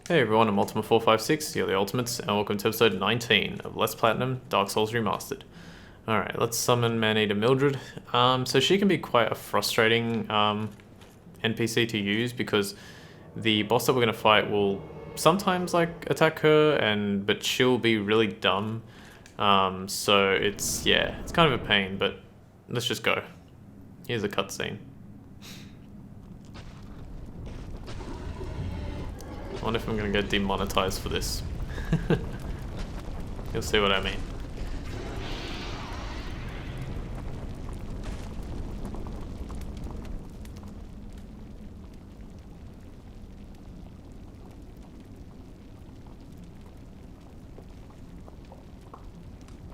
Hey everyone, I'm Ultima456, you're the Ultimates, and welcome to episode 19 of Less Platinum, Dark Souls Remastered. Alright, let's summon Maneater Mildred. So she can be quite a frustrating NPC to use because the boss that we're going to fight will sometimes like attack her, but she'll be really dumb. So it's kind of a pain, but let's just go. Here's a cutscene. I wonder if I'm going to get demonetized for this. You'll see what I mean.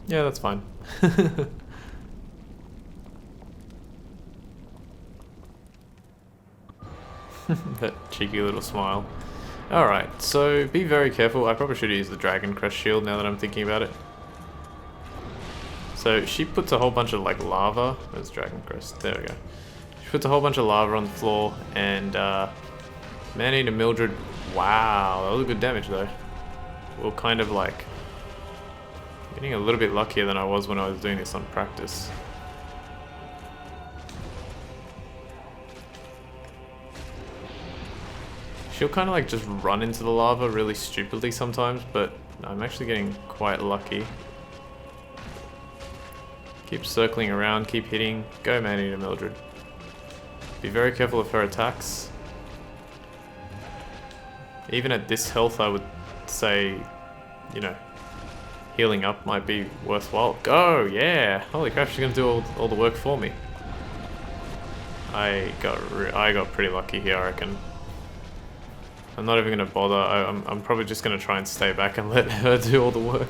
Yeah, that's fine. That cheeky little smile. Alright, so be very careful. I probably should use the Dragon Crest shield now that I'm thinking about it. So she puts a whole bunch of like lava. Where's Dragon Crest? There we go. She puts a whole bunch of lava on the floor, and Maneater Mildred. Wow, that was good damage though. We're kind of like getting a little bit luckier than I was when I was doing this on practice. She'll kind of like just run into the lava really stupidly sometimes, but I'm actually getting quite lucky. Keep circling around, keep hitting. Go Maneater Mildred. Be very careful of her attacks. Even at this health, I would say, you know, healing up might be worthwhile. Go, yeah! Holy crap, she's gonna do all the work for me. I got pretty lucky here, I reckon. I'm not even going to bother. I'm probably just going to try and stay back and let her do all the work.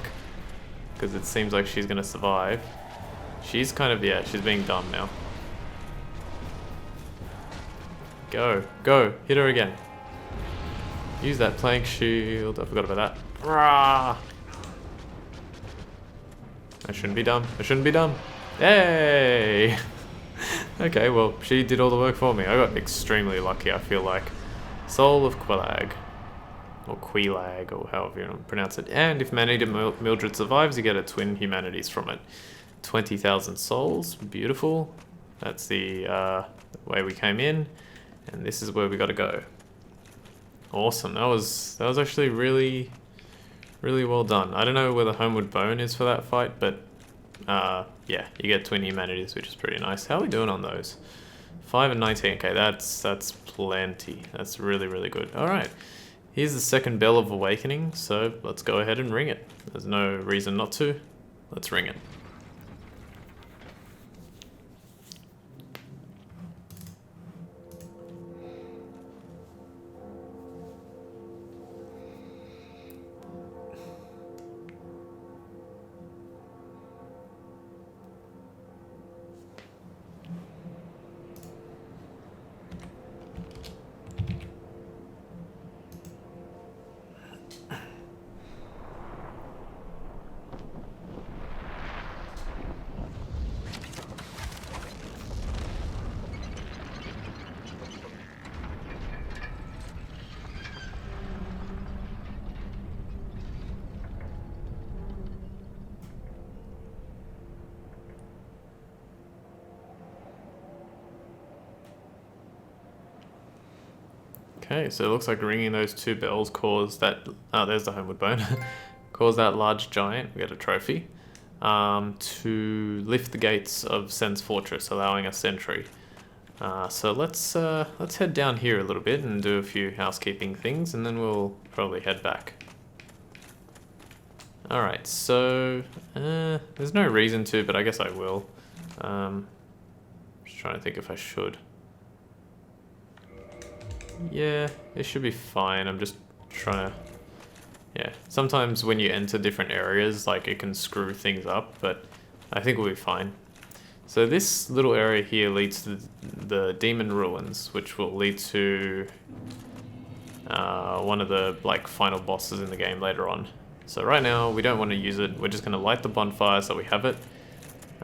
Because it seems like she's going to survive. She's kind of, yeah, she's being dumb now. Go. Go. Hit her again. Use that plank shield. I forgot about that. Rah! I shouldn't be dumb. I shouldn't be dumb. Hey! Okay, well, she did all the work for me. I got extremely lucky, I feel like. Soul of Quelaag, or Quelaag, or however you want to pronounce it. And if Maneater Mildred survives, you get a twin humanities from it. 20,000 souls, beautiful. That's the way we came in, and this is where we got to go. Awesome. That was actually really, really well done. I don't know where the Homeward Bone is for that fight, but yeah, you get twin humanities, which is pretty nice. How are we doing on those? 5 and 19. Okay, that's plenty. That's really, really good. Alright. Here's the second Bell of Awakening, so let's go ahead and ring it. There's no reason not to. Let's ring it. Okay, so it looks like ringing those two bells caused that... Oh, there's the Homeward Bone. Caused that large giant, we get a trophy, to lift the gates of Sen's Fortress, allowing a sentry. So let's head down here a little bit and do a few housekeeping things, and then we'll probably head back. Alright, so... there's no reason to, but I guess I will. Just trying to think if I should. Yeah, it should be fine. I'm just trying to... Yeah, sometimes when you enter different areas, like, it can screw things up, but I think we'll be fine. So this little area here leads to the Demon Ruins, which will lead to one of the, like, final bosses in the game later on. So right now, we don't want to use it. We're just going to light the bonfire so we have it.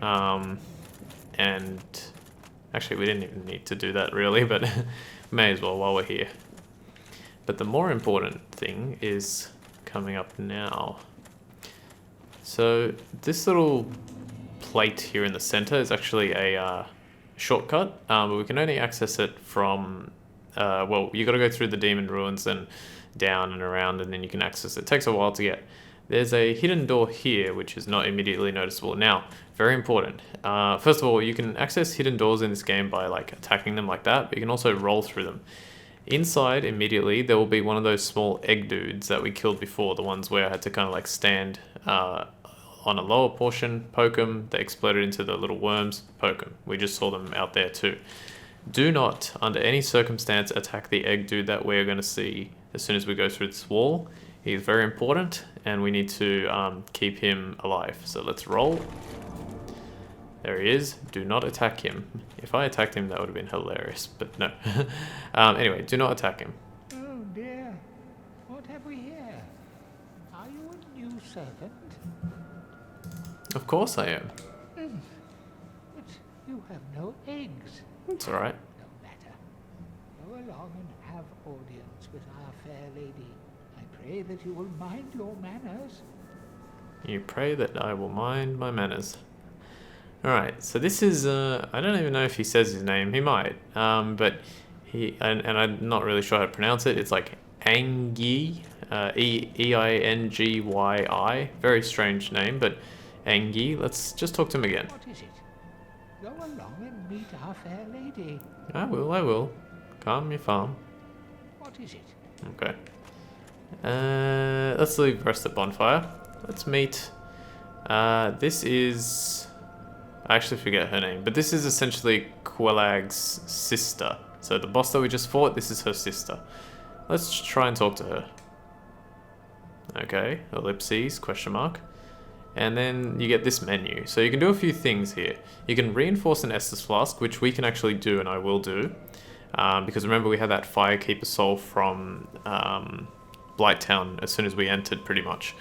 And... Actually, we didn't even need to do that, really, but... May as well while we're here. But the more important thing is coming up now. So this little plate here in the center is actually a shortcut, but we can only access it from, well, you got to go through the demon ruins and down and around, and then you can access it. It takes a while to get. There's a hidden door here, which is not immediately noticeable. Now, very important. First of all, you can access hidden doors in this game by like attacking them like that, but you can also roll through them. Inside, immediately, there will be one of those small egg dudes that we killed before, the ones where I had to kind of like stand on a lower portion, poke them, they exploded into the little worms, poke them. We just saw them out there too. Do not, under any circumstance, attack the egg dude that we're going to see as soon as we go through this wall. He's very important, and we need to keep him alive. So let's roll. There he is. Do not attack him. If I attacked him, that would have been hilarious, but no. Anyway, do not attack him. Oh dear. What have we here? Are you a new servant? Of course I am. But you have no eggs. It's alright. No matter. Go along and have audience with our fair lady. I pray that you will mind your manners. You pray that I will mind my manners. Alright, so this is, I don't even know if he says his name, he might, but he, and I'm not really sure how to pronounce it, it's like Eingyi, E-I-N-G-Y-I, very strange name, but Eingyi, let's just talk to him again. What is it? Go along and meet our fair lady. I will. Calm your farm. What is it? Okay. Let's leave the rest at bonfire. Let's meet, this is, I actually forget her name, but this is essentially Quelaag's sister. So the boss that we just fought, this is her sister. Let's try and talk to her. Okay, ellipses, question mark. And then you get this menu. So you can do a few things here. You can reinforce an Estus Flask, which we can actually do, and I will do. Because remember, we had that Firekeeper soul from Blighttown as soon as we entered, pretty much,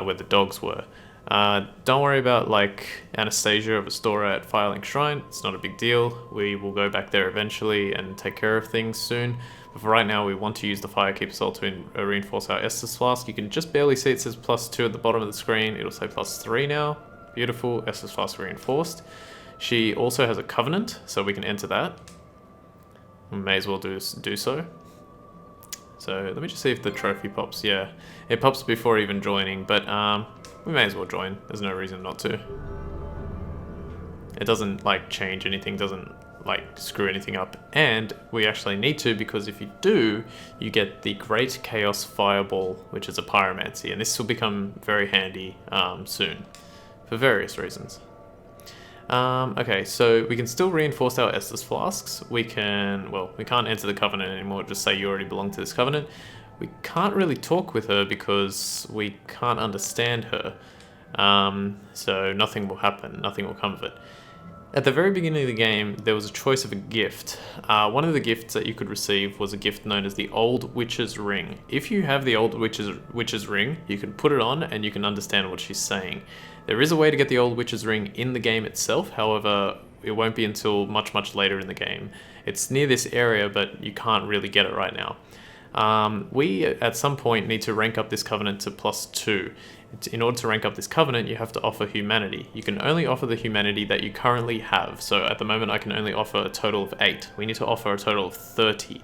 where the dogs were. Don't worry about like Anastacia of Astora at Firelink Shrine. It's not a big deal. We will go back there eventually and take care of things soon. But for right now, we want to use the Firekeeper Soul to reinforce our Estus Flask. You can just barely see it says +2 at the bottom of the screen. It'll say +3 now. Beautiful, Estus Flask reinforced. She also has a Covenant, so we can enter that. We may as well do so. So let me just see if the trophy pops. Yeah, it pops before even joining, but we may as well join. There's no reason not to. It doesn't like change anything, doesn't like screw anything up, and we actually need to, because if you do, you get the Great Chaos Fireball, which is a Pyromancy, and this will become very handy soon for various reasons. Okay, so we can still reinforce our Estus Flasks. We can, well, we can't enter the Covenant anymore, just say you already belong to this Covenant. We can't really talk with her because we can't understand her. So nothing will happen, nothing will come of it. At the very beginning of the game, there was a choice of a gift. One of the gifts that you could receive was a gift known as the Old Witch's Ring. If you have the Old Witch's Ring, you can put it on and you can understand what she's saying. There is a way to get the Old Witch's Ring in the game itself, however, it won't be until much later in the game. It's near this area, but you can't really get it right now. We, at some point, need to rank up this Covenant to +2. In order to rank up this Covenant, you have to offer humanity. You can only offer the humanity that you currently have. So at the moment, I can only offer a total of 8. We need to offer a total of 30.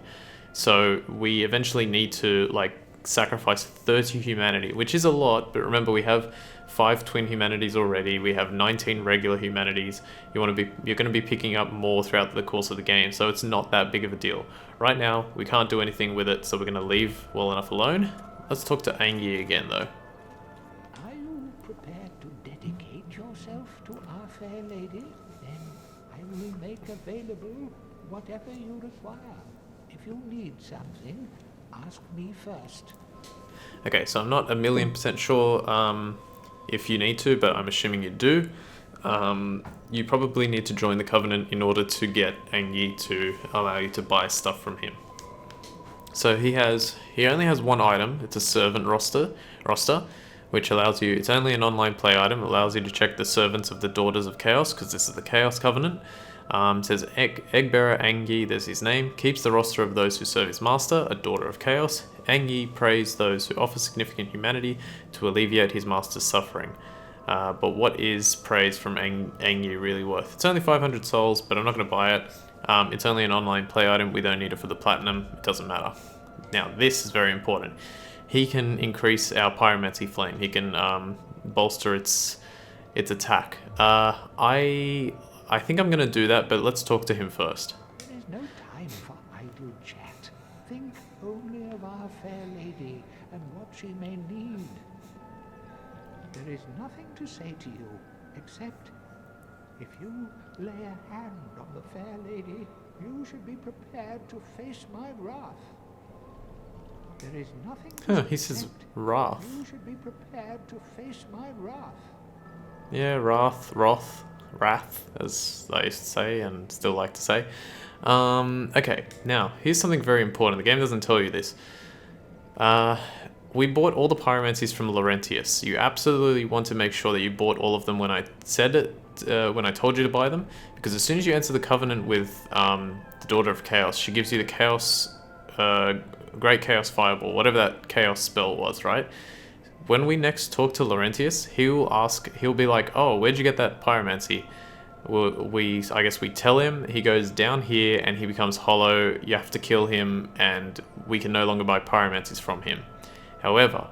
So we eventually need to like sacrifice 30 humanity, which is a lot, but remember we have 5 twin humanities already. We have 19 regular humanities. You're going to be picking up more throughout the course of the game, so it's not that big of a deal. Right now, we can't do anything with it, so we're going to leave well enough alone. Let's talk to Eingyi again, though. Are you prepared to dedicate yourself to our fair lady? Then I will make available whatever you require. If you need something, ask me first. Okay, so I'm not 1,000,000% sure if you need to, but I'm assuming you do. You probably need to join the Covenant in order to get Eingyi to allow you to buy stuff from him. So he only has one item. It's a servant roster, which allows you, it's only an online play item, allows you to check the servants of the Daughters of Chaos, because this is the Chaos Covenant. Says egg bearer Eingyi, there's his name, keeps the roster of those who serve his master, a daughter of chaos. Eingyi prays those who offer significant humanity to alleviate his master's suffering. But what is praise from Eingyi really worth? It's only 500 souls, but I'm not going to buy it. It's only an online play item. We don't need it for the platinum. It doesn't matter. Now, this is very important. He can increase our Pyromancy Flame. He can bolster its attack. I think I'm going to do that, but let's talk to him first. There is no time for idle chat. Think only of our fair lady and what she may need. There is nothing to say to you, except if you lay a hand on the fair lady, you should be prepared to face my wrath. There is nothing to He says wrath. You should be prepared to face my wrath. Yeah, wrath, as I used to say and still like to say. Okay, now, here's something very important. The game doesn't tell you this. We bought all the pyromancies from Laurentius. You absolutely want to make sure that you bought all of them when I said it, when I told you to buy them, because as soon as you enter the covenant with the Daughter of Chaos, she gives you the Chaos, Great Chaos Fireball, whatever that Chaos spell was, right? When we next talk to Laurentius, he'll be like, oh, where'd you get that pyromancy? I guess we tell him, he goes down here and he becomes hollow, you have to kill him, and we can no longer buy pyromancies from him. However,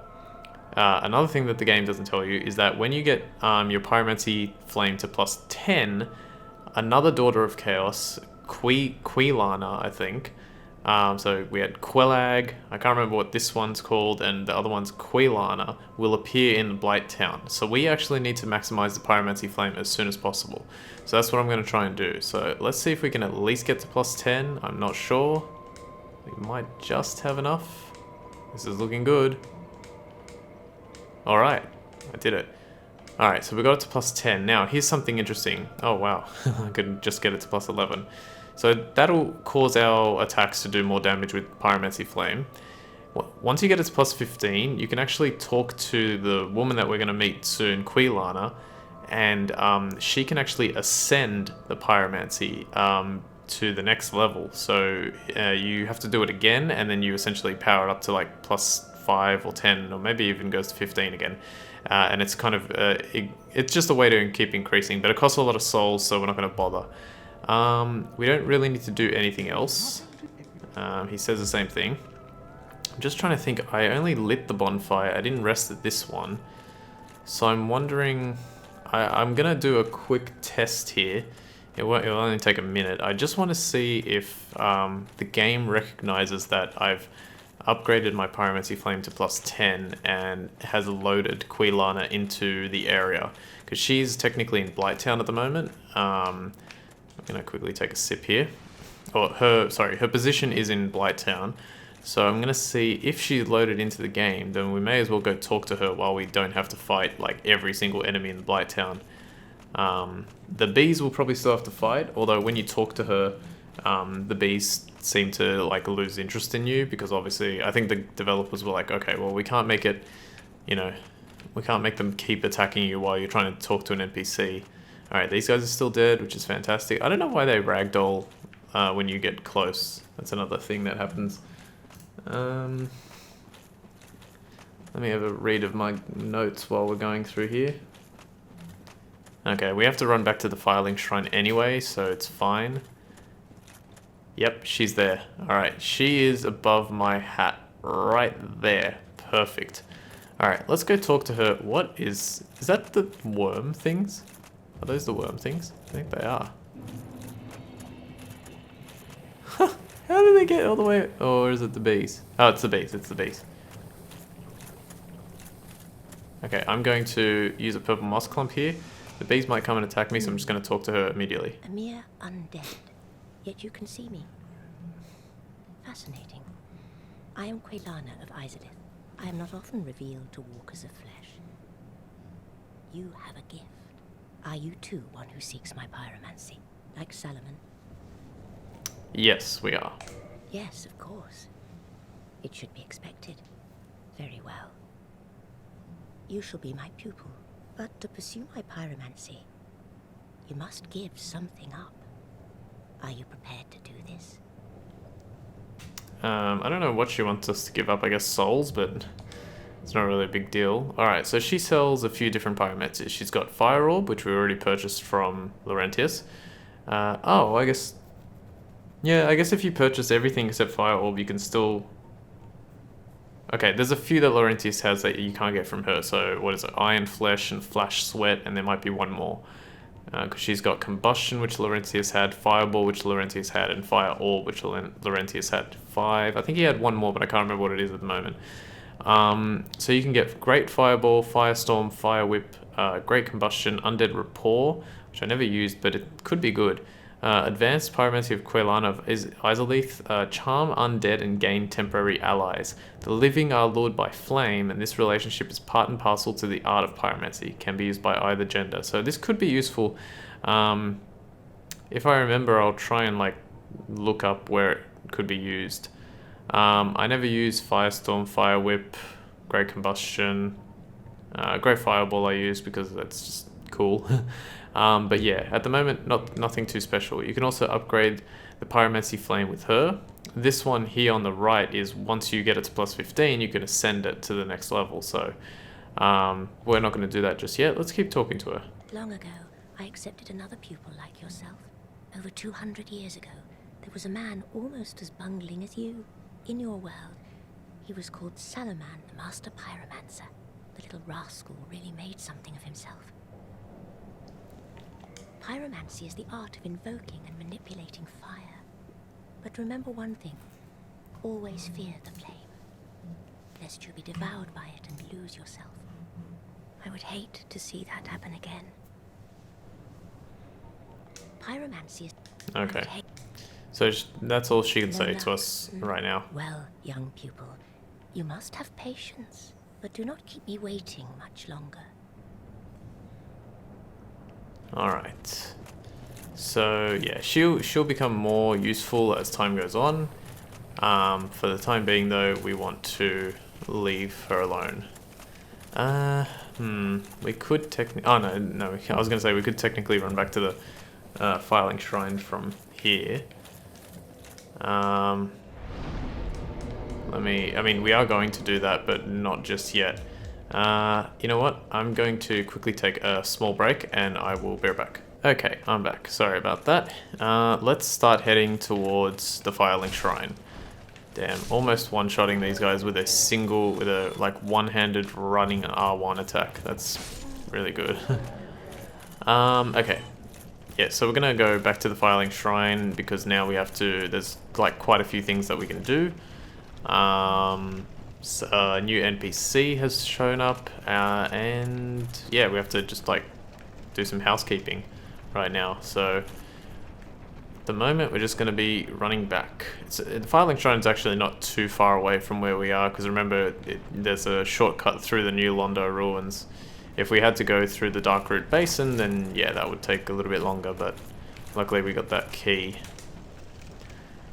another thing that the game doesn't tell you is that when you get your Pyromancy Flame to plus 10, another Daughter of Chaos, Quelana, I think. So we had Quelaag, I can't remember what this one's called, and the other one's Quelana, will appear in Blight Town. So we actually need to maximize the Pyromancy Flame as soon as possible. So that's what I'm going to try and do. So let's see if we can at least get to plus 10. I'm not sure. We might just have enough. This is looking good. Alright, I did it. Alright, so we got it to plus 10. Now, here's something interesting. Oh wow, I could just get it to plus 11. So that'll cause our attacks to do more damage with Pyromancy Flame. Once you get it to plus 15, you can actually talk to the woman that we're going to meet soon, Quelana, and she can actually ascend the Pyromancy to the next level. So you have to do it again, and then you essentially power it up to like plus 5 or 10, or maybe even goes to 15 again. And it's kind of, it's just a way to keep increasing, but it costs a lot of souls, so we're not going to bother. We don't really need to do anything else. He says the same thing. I'm just trying to think, I only lit the bonfire, I didn't rest at this one. So I'm wondering, I'm going to do a quick test here. It'll only take a minute. I just want to see if the game recognizes that I've upgraded my Pyromancy Flame to plus 10 and has loaded Quelana into the area. Because she's technically in Blight Town at the moment. I'm going to quickly take a sip here. Her position is in Blight Town. So I'm going to see if she's loaded into the game, then we may as well go talk to her while we don't have to fight like every single enemy in Blight Town. The bees will probably still have to fight, although when you talk to her, the bees seem to like lose interest in you, because obviously I think the developers were like, okay, well we can't make it, we can't make them keep attacking you while you're trying to talk to an NPC. Alright, these guys are still dead, which is fantastic. I don't know why they ragdoll when you get close. That's another thing that happens. Let me have a read of my notes while we're going through here. Okay, we have to run back to the Firelink Shrine anyway, so it's fine. Yep, she's there. Alright, she is above my hat. Right there. Perfect. Alright, let's go talk to her. What is that the worm things? Are those the worm things? I think they are. How did they get all the way? Or is it the bees? Oh, it's the bees. It's the bees. Okay, I'm going to use a purple moss clump here. The bees might come and attack me, so I'm just going to talk to her immediately. A mere undead, yet you can see me. Fascinating. I am Quelana of Izalith. I am not often revealed to walkers of flesh. You have a gift. Are you too one who seeks my pyromancy, like Solomon? Yes, we are. Yes, of course. It should be expected. Very well. You shall be my pupil, but to pursue my pyromancy, you must give something up. Are you prepared to do this? I don't know what she wants us to give up, I guess souls, but it's not really a big deal. Alright, so she sells a few different pyromancies. She's got Fire Orb, which we already purchased from Laurentius. Oh, I guess... Yeah, I guess if you purchase everything except Fire Orb, you can still... Okay, there's a few that Laurentius has that you can't get from her. So, what is it? Iron Flesh and Flash Sweat, and there might be one more. Because she's got Combustion, which Laurentius had, Fireball, which Laurentius had, and Fire Orb, which Laurentius had 5. I think he had one more, but I can't remember what it is at the moment. So you can get Great Fireball, Firestorm, Fire Whip, Great Combustion, Undead Rapport, which I never used, but it could be good. Advanced Pyromancy of Quelana of Izalith, charm undead and gain temporary allies. The living are lured by flame, and this relationship is part and parcel to the art of pyromancy. Can be used by either gender. So this could be useful. If I remember, I'll try and like look up where it could be used. I never use Firestorm, Fire Whip, Great Combustion, Great Fireball I use because that's just cool. But yeah, at the moment, nothing too special. You can also upgrade the Pyromancy Flame with her. This one here on the right is once you get it to plus 15, you can ascend it to the next level. So we're not going to do that just yet. Let's keep talking to her. Long ago, I accepted another pupil like yourself. Over 200 years ago, there was a man almost as bungling as you. In your world, he was called Salaman, the Master Pyromancer. The little rascal really made something of himself. Pyromancy is the art of invoking and manipulating fire. But remember one thing. Always fear the flame, lest you be devoured by it and lose yourself. I would hate to see that happen again. Pyromancy is... Okay. So that's all she can say to us right now. Well, young pupil, you must have patience, but do not keep me waiting much longer. Alright. So yeah, she'll become more useful as time goes on. For the time being though, we want to leave her alone. We could technically... Oh no, I was going to say we could technically run back to the Firelink Shrine from here. I mean, we are going to do that, but not just yet. You know what? I'm going to quickly take a small break, and I will be right back. Okay, I'm back. Sorry about that. Let's start heading towards the Firelink Shrine. Damn, almost one-shotting these guys with a like one-handed running R1 attack. That's really good. Okay. Yeah, so we're gonna go back to the Firelink Shrine because now we have to, there's like quite a few things that we can do. So a new NPC has shown up, and yeah, we have to just like do some housekeeping right now. So at the moment we're just going to be running back. The Firelink Shrine is actually not too far away from where we are, because remember there's a shortcut through the New Londo ruins. If we had to go through the Darkroot Basin, then yeah, that would take a little bit longer, but luckily we got that key.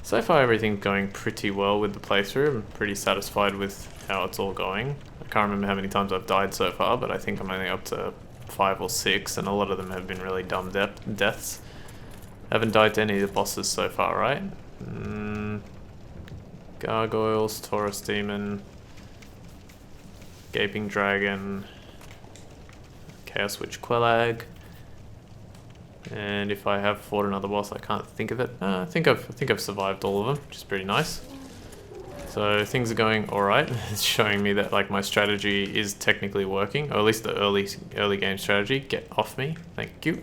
So far everything's going pretty well with the playthrough. I'm pretty satisfied with how it's all going. I can't remember how many times I've died so far, but I think I'm only up to 5 or 6, and a lot of them have been really dumb deaths. Haven't died to any of the bosses so far, right? Gargoyles, Taurus Demon, Gaping Dragon, Chaos Witch Quelaag. And if I have fought another boss, I can't think of it. I think I've survived all of them, which is pretty nice. So things are going all right. It's showing me that like my strategy is technically working, or at least the early game strategy. Get off me, thank you.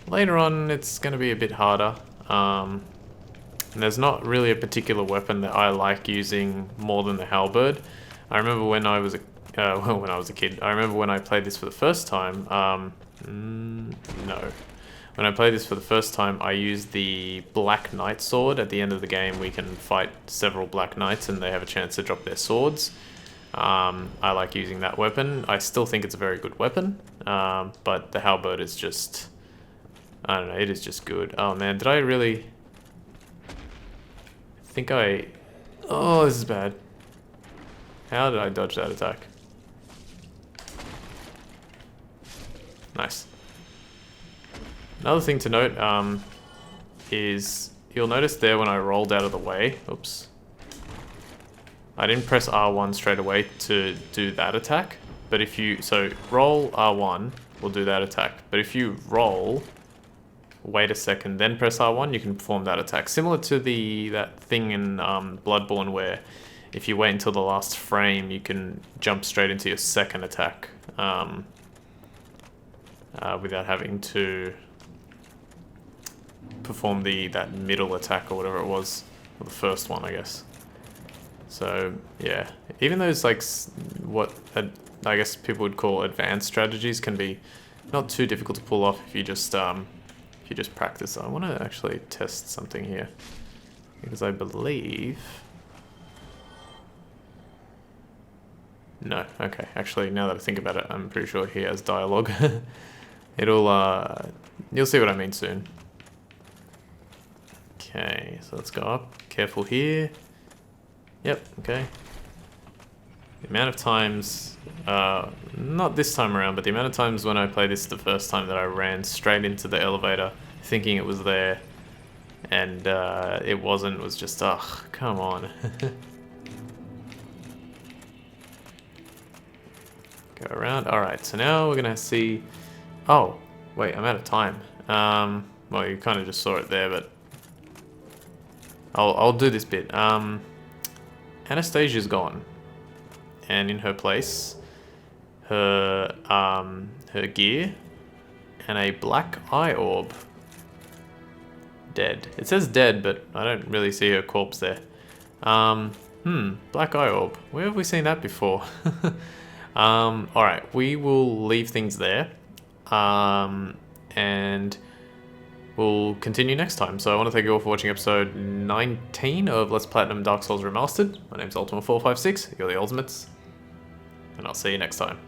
Later on, it's going to be a bit harder. And there's not really a particular weapon that I like using more than the halberd. I remember when I was a kid. I remember when I played this for the first time. No. When I played this for the first time, I used the Black Knight sword. At the end of the game, we can fight several Black Knights and they have a chance to drop their swords. I like using that weapon. I still think it's a very good weapon, but the halberd is just... I don't know, it is just good. Oh man, did I really... I think I... Oh, this is bad. How did I dodge that attack? Nice. Another thing to note, is you'll notice there when I rolled out of the way, oops, I didn't press R1 straight away to do that attack, but if you, so roll R1 will do that attack, but if you roll, wait a second, then press R1, you can perform that attack. Similar to that thing in Bloodborne where if you wait until the last frame, you can jump straight into your second attack without having to perform that middle attack or whatever it was, or the first one, I guess. So yeah, even those like what I guess people would call advanced strategies can be not too difficult to pull off if you just practice. I want to actually test something here because I believe. No, okay. Actually, now that I think about it, I'm pretty sure he has dialogue. You'll see what I mean soon. Okay, so let's go up. Careful here. Yep, okay. The amount of times, not this time around, but the amount of times when I played this the first time that I ran straight into the elevator thinking it was there and it wasn't, was just, ugh, come on. Go around. Alright, so now we're gonna see... Oh, wait, I'm out of time. Well, you kind of just saw it there, but... I'll do this bit. Anastasia's gone. And in her place, her gear and a black eye orb. Dead. It says dead, but I don't really see her corpse there. Black eye orb. Where have we seen that before? Alright, we will leave things there. And we'll continue next time. So I want to thank you all for watching episode 19 of Let's Platinum Dark Souls Remastered. My name's Ultima456, you're the Ultimates, and I'll see you next time.